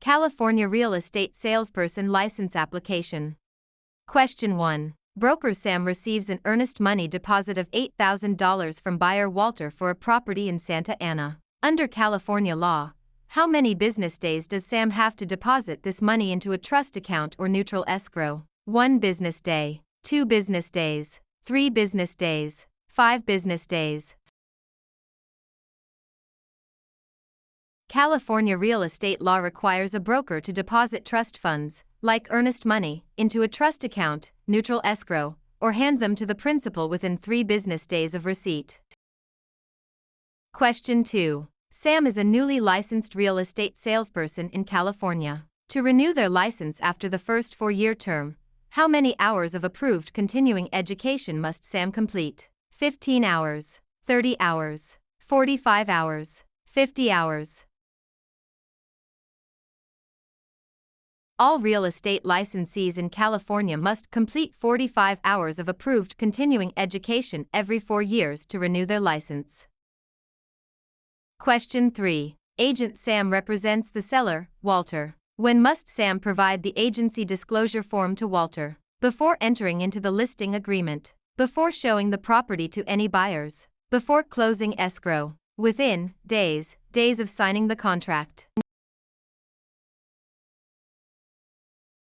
California Real Estate Salesperson License Application. Question 1. Broker Sam receives an earnest money deposit of $8,000 from buyer Walter for a property in Santa Ana. Under California law, how many business days does Sam have to deposit this money into a trust account or neutral escrow? 1 business day, 2 business days, 3 business days, 5 business days. California real estate law requires a broker to deposit trust funds, like earnest money, into a trust account, neutral escrow, or hand them to the principal within 3 business days of receipt. Question 2. Sam is a newly licensed real estate salesperson in California. To renew their license after the first 4-year term, how many hours of approved continuing education must Sam complete? 15 hours, 30 hours, 45 hours, 50 hours. All real estate licensees in California must complete 45 hours of approved continuing education every 4 years to renew their license. Question 3. Agent Sam represents the seller, Walter. When must Sam provide the agency disclosure form to Walter? Before entering into the listing agreement, before showing the property to any buyers, before closing escrow, within days of signing the contract.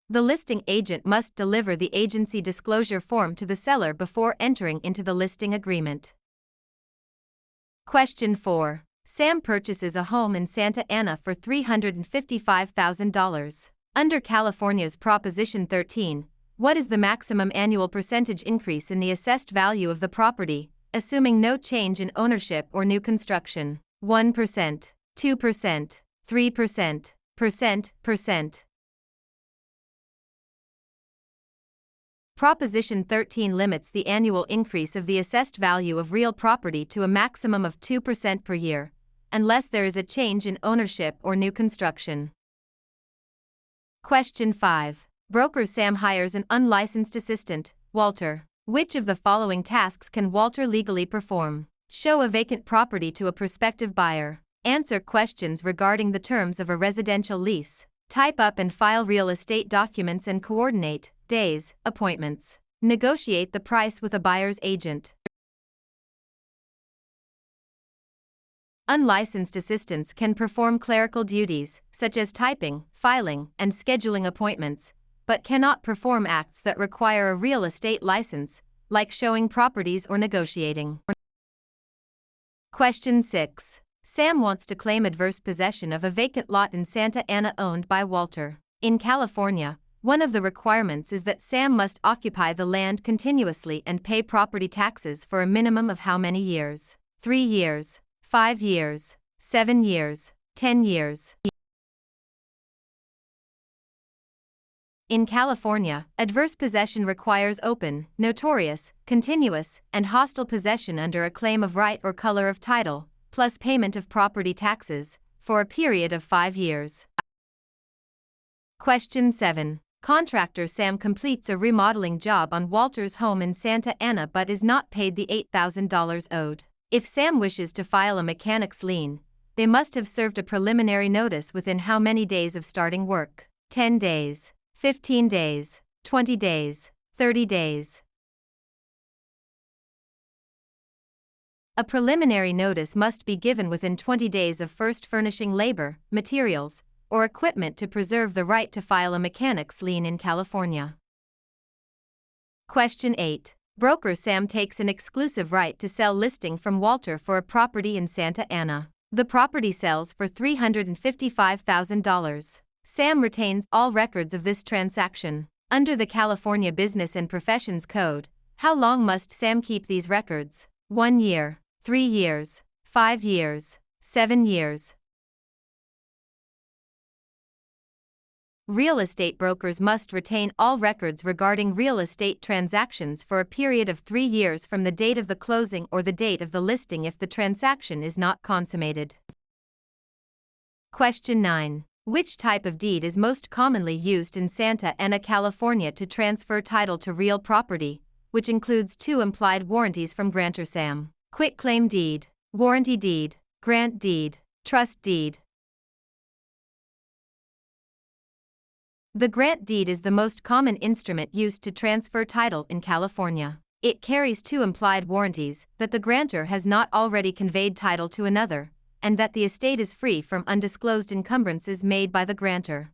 The listing agent must deliver the agency disclosure form to the seller before entering into the listing agreement. Question 4. Sam purchases a home in Santa Ana for $355,000. Under California's Proposition 13, what is the maximum annual percentage increase in the assessed value of the property, assuming no change in ownership or new construction? 1%, 2%, 3%, percent. Proposition 13 limits the annual increase of the assessed value of real property to a maximum of 2% per year, unless there is a change in ownership or new construction. Question 5. Broker Sam hires an unlicensed assistant, Walter. Which of the following tasks can Walter legally perform? Show a vacant property to a prospective buyer. Answer questions regarding the terms of a residential lease. Type up and file real estate documents and coordinate days, appointments. Negotiate the price with a buyer's agent. Unlicensed assistants can perform clerical duties, such as typing, filing, and scheduling appointments, but cannot perform acts that require a real estate license, like showing properties or negotiating. Question 6. Sam wants to claim adverse possession of a vacant lot in Santa Ana owned by Walter. In California, one of the requirements is that Sam must occupy the land continuously and pay property taxes for a minimum of how many years? 3 years, 5 years, 7 years, 10 years. In California, adverse possession requires open, notorious, continuous, and hostile possession under a claim of right or color of title, plus payment of property taxes, for a period of 5 years. Question 7. Contractor Sam completes a remodeling job on Walter's home in Santa Ana but is not paid the $8,000 owed. If Sam wishes to file a mechanic's lien, they must have served a preliminary notice within how many days of starting work? 10 days, 15 days, 20 days, 30 days. A preliminary notice must be given within 20 days of first furnishing labor, materials, or equipment to preserve the right to file a mechanic's lien in California. Question 8. Broker Sam takes an exclusive right to sell listing from Walter for a property in Santa Ana. The property sells for $355,000. Sam retains all records of this transaction. Under the California Business and Professions Code, how long must Sam keep these records? 1 year, 3 years, 5 years, 7 years. Real estate brokers must retain all records regarding real estate transactions for a period of 3 years from the date of the closing or the date of the listing if the transaction is not consummated. Question 9. Which type of deed is most commonly used in Santa Ana, California to transfer title to real property, which includes 2 implied warranties from grantor Sam? Quitclaim deed, warranty deed, grant deed, trust deed. The grant deed is the most common instrument used to transfer title in California. It carries two implied warranties: that the grantor has not already conveyed title to another, and that the estate is free from undisclosed encumbrances made by the grantor.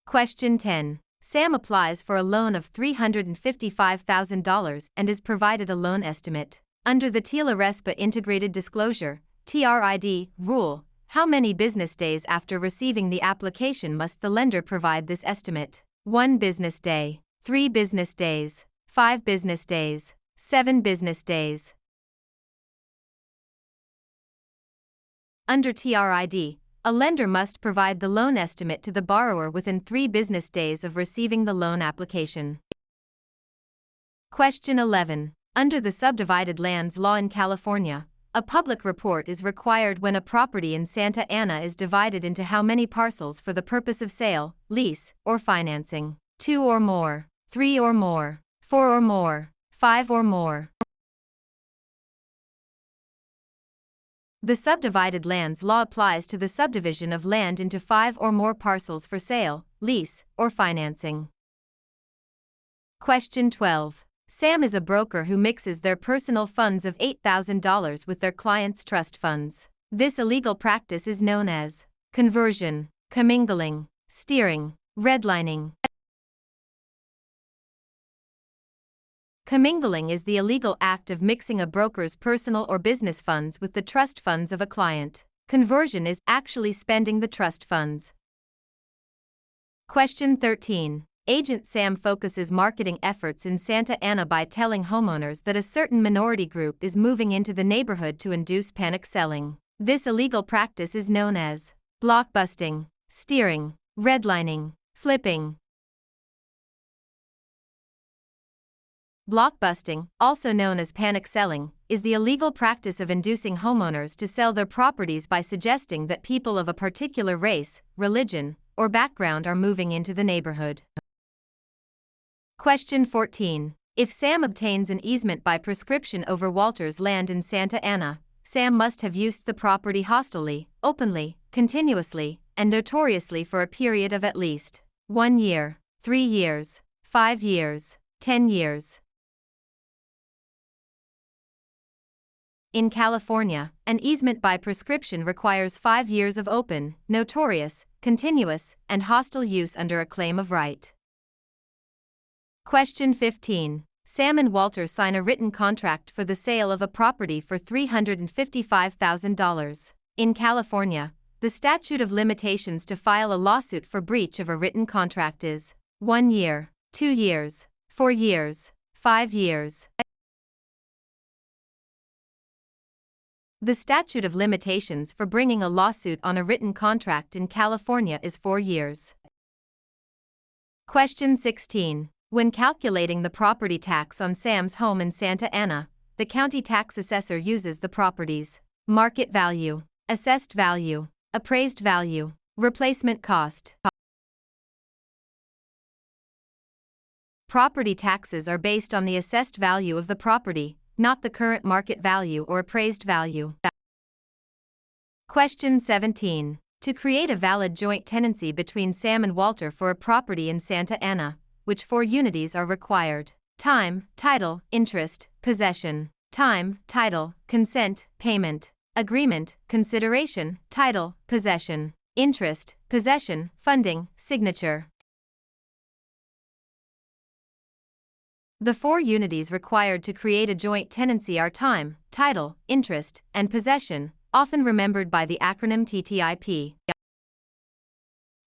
Question 10. Sam applies for a loan of $355,000 and is provided a loan estimate. Under the TILA-RESPA Integrated Disclosure (TRID) rule, how many business days after receiving the application must the lender provide this estimate? 1 business day, 3 business days, 5 business days, 7 business days. Under TRID, a lender must provide the loan estimate to the borrower within 3 business days of receiving the loan application. Question 11. Under the subdivided lands law in California, a public report is required when a property in Santa Ana is divided into how many parcels for the purpose of sale, lease, or financing? 2 or more, 3 or more, 4 or more, 5 or more. The subdivided lands law applies to the subdivision of land into 5 or more parcels for sale, lease, or financing. Question 12. Sam is a broker who mixes their personal funds of $8,000 with their clients' trust funds. This illegal practice is known as conversion, commingling, steering, redlining. Commingling is the illegal act of mixing a broker's personal or business funds with the trust funds of a client. Conversion is actually spending the trust funds. Question 13. Agent Sam focuses marketing efforts in Santa Ana by telling homeowners that a certain minority group is moving into the neighborhood to induce panic selling. This illegal practice is known as blockbusting, steering, redlining, flipping. Blockbusting, also known as panic selling, is the illegal practice of inducing homeowners to sell their properties by suggesting that people of a particular race, religion, or background are moving into the neighborhood. Question 14. If Sam obtains an easement by prescription over Walter's land in Santa Ana, Sam must have used the property hostilely, openly, continuously, and notoriously for a period of at least 1 year, 3 years, 5 years, 10 years. In California, an easement by prescription requires 5 years of open, notorious, continuous, and hostile use under a claim of right. Question 15. Sam and Walter sign a written contract for the sale of a property for $355,000. In California, the statute of limitations to file a lawsuit for breach of a written contract is 1 year, 2 years, 4 years, 5 years. The statute of limitations for bringing a lawsuit on a written contract in California is 4 years. Question 16. When calculating the property tax on Sam's home in Santa Ana, the county tax assessor uses the property's market value, assessed value, appraised value, replacement cost. Property taxes are based on the assessed value of the property, not the current market value or appraised value. Question 17. To create a valid joint tenancy between Sam and Walter for a property in Santa Ana, which 4 unities are required? Time, title, interest, possession. Time, title, consent, payment. Agreement, consideration, title, possession. Interest, possession, funding, signature. The 4 unities required to create a joint tenancy are time, title, interest, and possession, often remembered by the acronym TTIP.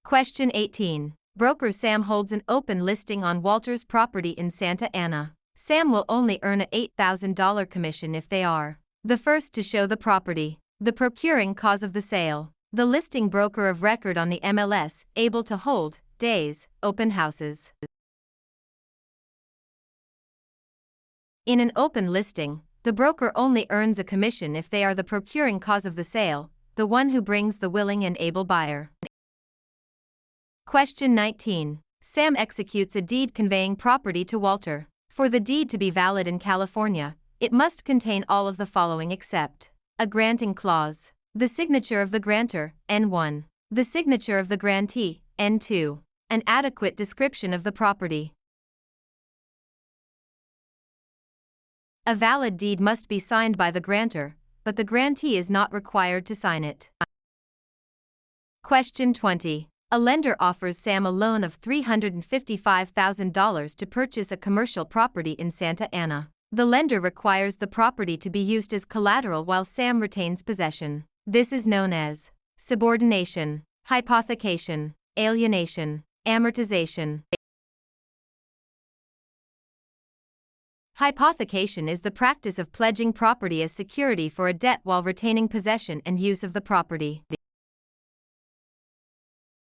Question 18. Broker Sam holds an open listing on Walter's property in Santa Ana. Sam will only earn an $8,000 commission if they are the first to show the property, the procuring cause of the sale, the listing broker of record on the MLS, able to hold days, open houses. In an open listing, the broker only earns a commission if they are the procuring cause of the sale, the one who brings the willing and able buyer. Question 19. Sam executes a deed conveying property to Walter. For the deed to be valid in California, it must contain all of the following except a granting clause, the signature of the grantor, N1, the signature of the grantee, N2, An adequate description of the property. A valid deed must be signed by the grantor, but the grantee is not required to sign it. Question 20. A lender offers Sam a loan of $355,000 to purchase a commercial property in Santa Ana. The lender requires the property to be used as collateral while Sam retains possession. This is known as subordination, hypothecation, alienation, amortization. Hypothecation is the practice of pledging property as security for a debt while retaining possession and use of the property.